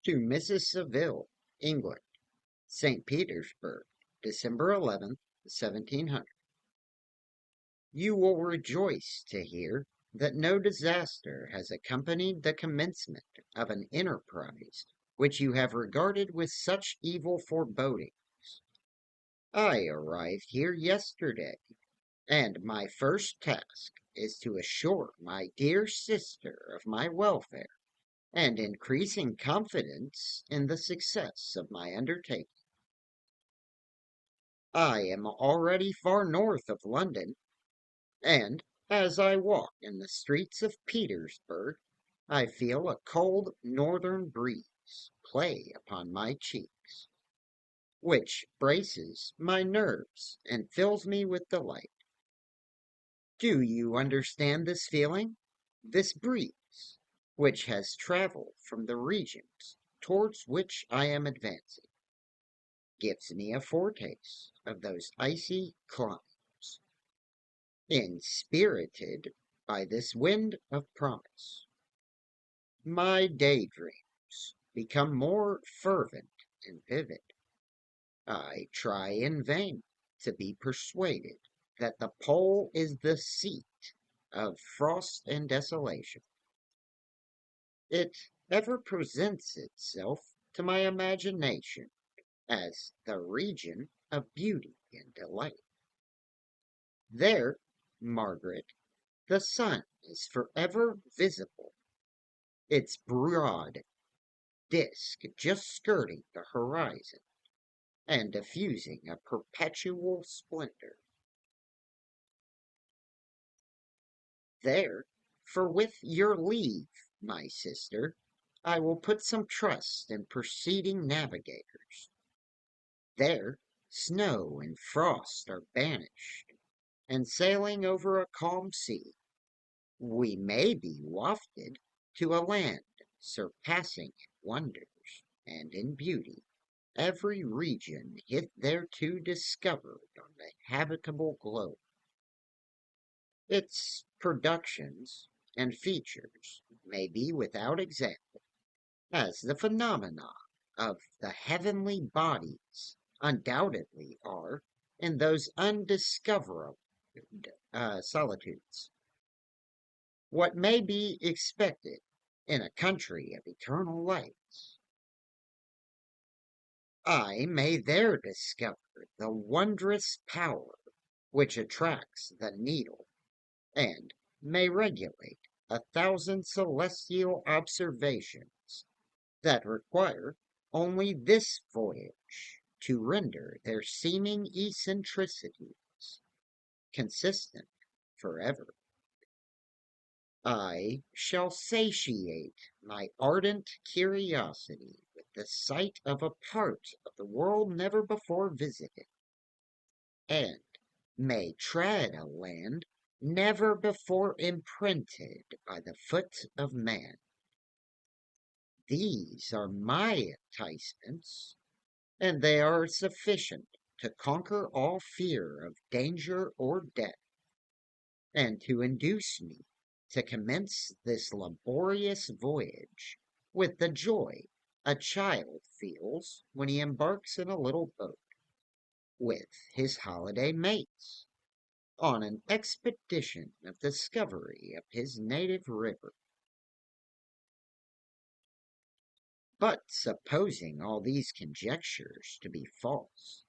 To Mrs. Saville, England, St. Petersburg, December 11th, 1700. You will rejoice to hear that no disaster has accompanied the commencement of an enterprise which you have regarded with such evil forebodings. I arrived here yesterday, and my first task is to assure my dear sister of my welfare and increasing confidence in the success of my undertaking. I am already far north of London, and as I walk in the streets of Petersburg, I feel a cold northern breeze play upon my cheeks, which braces my nerves and fills me with delight. Do you understand this feeling? This breeze, which has traveled from the regions towards which I am advancing, gives me a foretaste of those icy climes, inspirited by this wind of promise. My daydreams become more fervent and vivid. I try in vain to be persuaded that the pole is the seat of frost and desolation. It ever presents itself to my imagination as the region of beauty and delight. There, Margaret, the sun is forever visible, its broad disk just skirting the horizon and diffusing a perpetual splendor. There, for with your leave, my sister, I will put some trust in preceding navigators. There, snow and frost are banished, and sailing over a calm sea, we may be wafted to a land surpassing in wonders and in beauty every region hitherto discovered on the habitable globe. Its productions and features may be without example, as the phenomena of the heavenly bodies undoubtedly are in those undiscoverable solitudes. What may be expected in a country of eternal lights, I may there discover the wondrous power which attracts the needle, and may regulate a thousand celestial observations that require only this voyage to render their seeming eccentricities consistent forever. I shall satiate my ardent curiosity with the sight of a part of the world never before visited, and may tread a land never before imprinted by the foot of man. These are my enticements, and they are sufficient to conquer all fear of danger or death, and to induce me to commence this laborious voyage with the joy a child feels when he embarks in a little boat with his holiday mates on an expedition of discovery of his native river. But supposing all these conjectures to be false,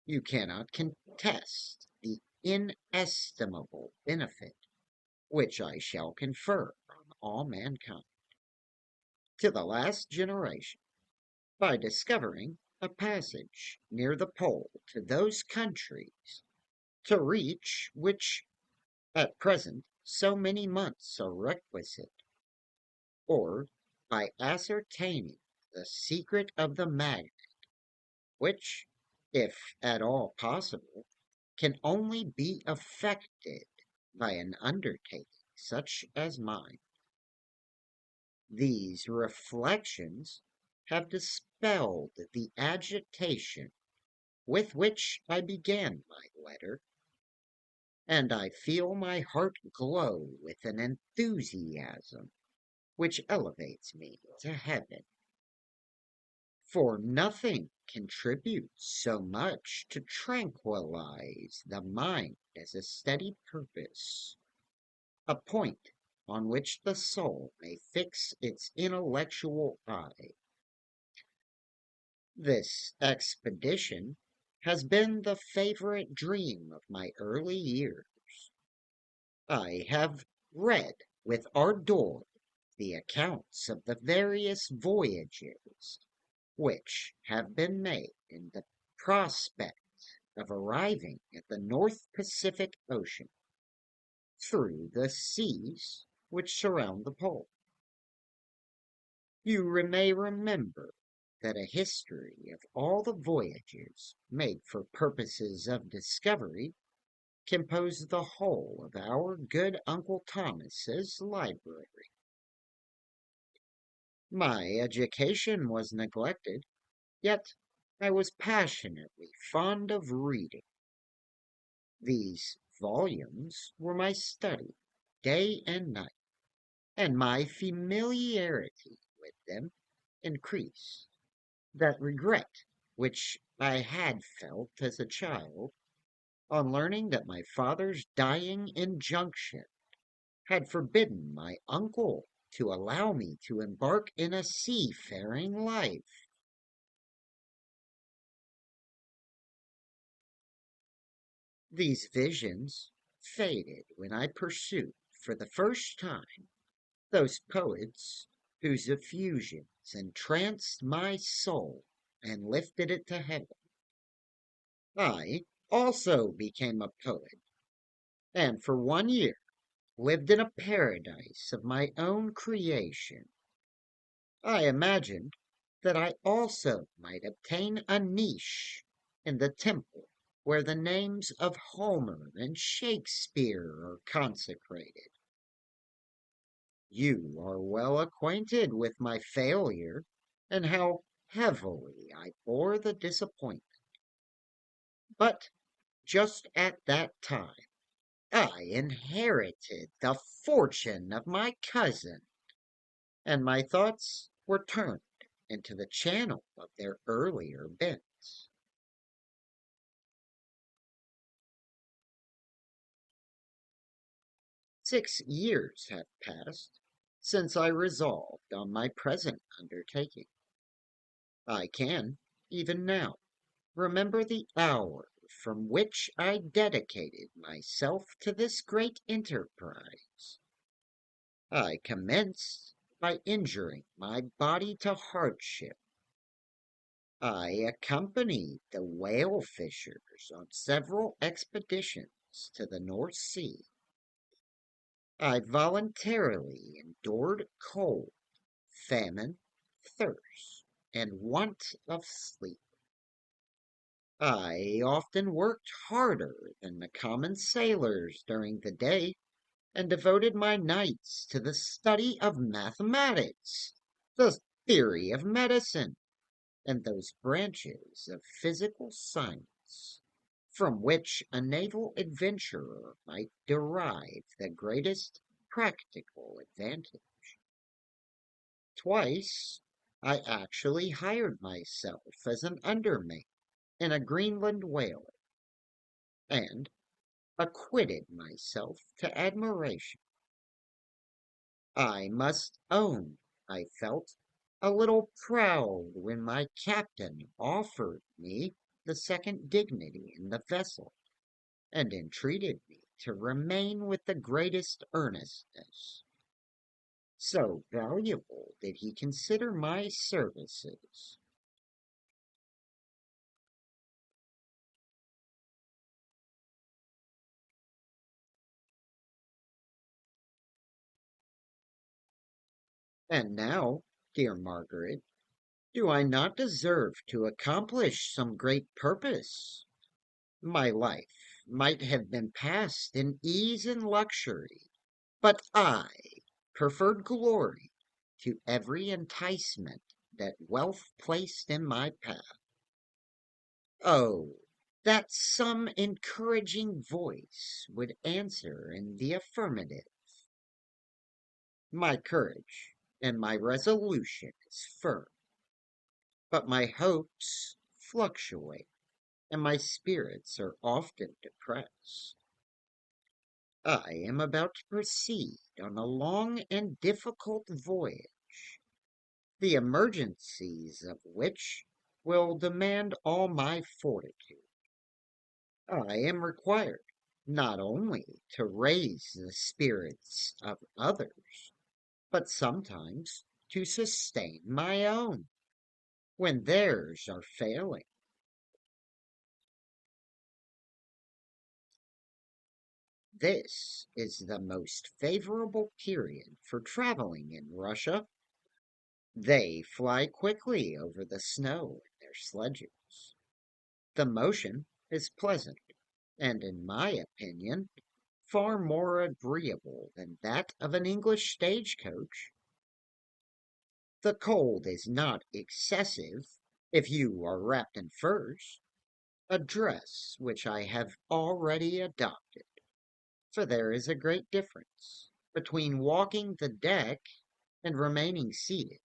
you cannot contest the inestimable benefit which I shall confer on all mankind to the last generation by discovering a passage near the pole to those countries to reach which at present so many months are requisite, or by ascertaining the secret of the magnet, which, if at all possible, can only be effected by an undertaking such as mine. These reflections have dispelled the agitation with which I began my letter, and I feel my heart glow with an enthusiasm which elevates me to heaven. For nothing contributes so much to tranquilize the mind as a steady purpose, a point on which the soul may fix its intellectual eye. This expedition has been the favorite dream of my early years. I have read with ardor the accounts of the various voyages which have been made in the prospect of arriving at the North Pacific Ocean through the seas which surround the pole. You may remember that a history of all the voyages made for purposes of discovery composed the whole of our good Uncle Thomas's library. My education was neglected, yet I was passionately fond of reading. These volumes were my study, day and night, and my familiarity with them increased. That regret which I had felt as a child on learning that my father's dying injunction had forbidden my uncle to allow me to embark in a seafaring life. These visions faded when I pursued for the first time those poets whose effusions entranced my soul and lifted it to heaven. I also became a poet, and for 1 year lived in a paradise of my own creation. I imagined that I also might obtain a niche in the temple where the names of Homer and Shakespeare are consecrated. You are well acquainted with my failure and how heavily I bore the disappointment. But just at that time, I inherited the fortune of my cousin, and my thoughts were turned into the channel of their earlier bents. 6 years have passed since I resolved on my present undertaking. I can, even now, remember the hour from which I dedicated myself to this great enterprise. I commenced by injuring my body to hardship. I accompanied the whale fishers on several expeditions to the North Sea. I voluntarily endured cold, famine, thirst, and want of sleep. I often worked harder than the common sailors during the day, and devoted my nights to the study of mathematics, the theory of medicine, and those branches of physical science from which a naval adventurer might derive the greatest practical advantage. Twice I actually hired myself as an undermate in a Greenland whaler, and acquitted myself to admiration. I must own I felt a little proud when my captain offered me the second dignity in the vessel, and entreated me to remain with the greatest earnestness. So valuable did he consider my services. And now, dear Margaret, do I not deserve to accomplish some great purpose? My life might have been passed in ease and luxury, but I preferred glory to every enticement that wealth placed in my path. Oh, that some encouraging voice would answer in the affirmative. My courage and my resolution is firm. but my hopes fluctuate and my spirits are often depressed. I am about to proceed on a long and difficult voyage, the emergencies of which will demand all my fortitude. I am required not only to raise the spirits of others, but sometimes to sustain my own when theirs are failing. This is the most favorable period for traveling in Russia. They fly quickly over the snow in their sledges. The motion is pleasant, and in my opinion, far more agreeable than that of an English stagecoach. The cold is not excessive if you are wrapped in furs, a dress which I have already adopted, for there is a great difference between walking the deck and remaining seated,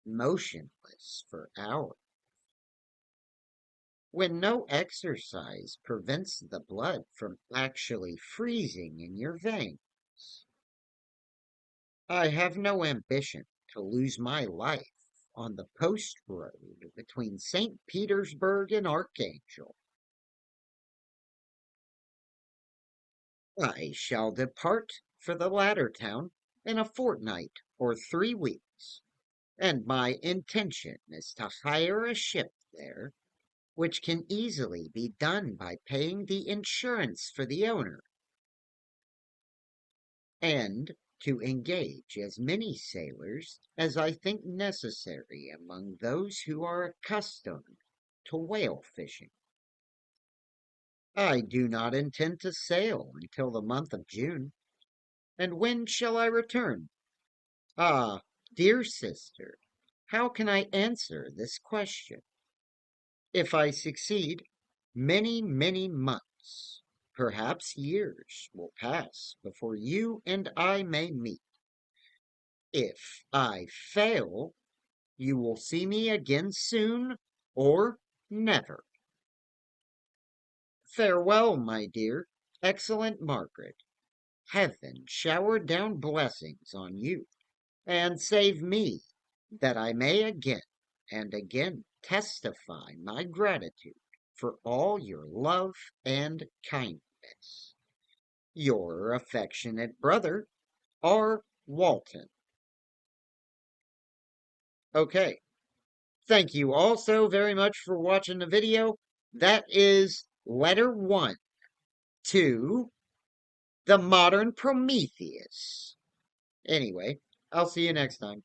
motionless for hours, when no exercise prevents the blood from actually freezing in your veins. I have no ambition to lose my life on the post road between St. Petersburg and Archangel. I shall depart for the latter town in a fortnight or 3 weeks, and my intention is to hire a ship there, which can easily be done by paying the insurance for the owner, and to engage as many sailors as I think necessary among those who are accustomed to whale fishing. I do not intend to sail until the month of June. And when shall I return? Ah, dear sister, how can I answer this question? If I succeed, many, many months, perhaps years, will pass before you and I may meet. If I fail, you will see me again soon or never. Farewell, my dear, excellent Margaret. Heaven shower down blessings on you, and save me, that I may again and again testify my gratitude for all your love and kindness. Your affectionate brother, R. Walton. Okay, thank you all so very much for watching the video. That is letter 1 to the modern Prometheus. Anyway, I'll see you next time.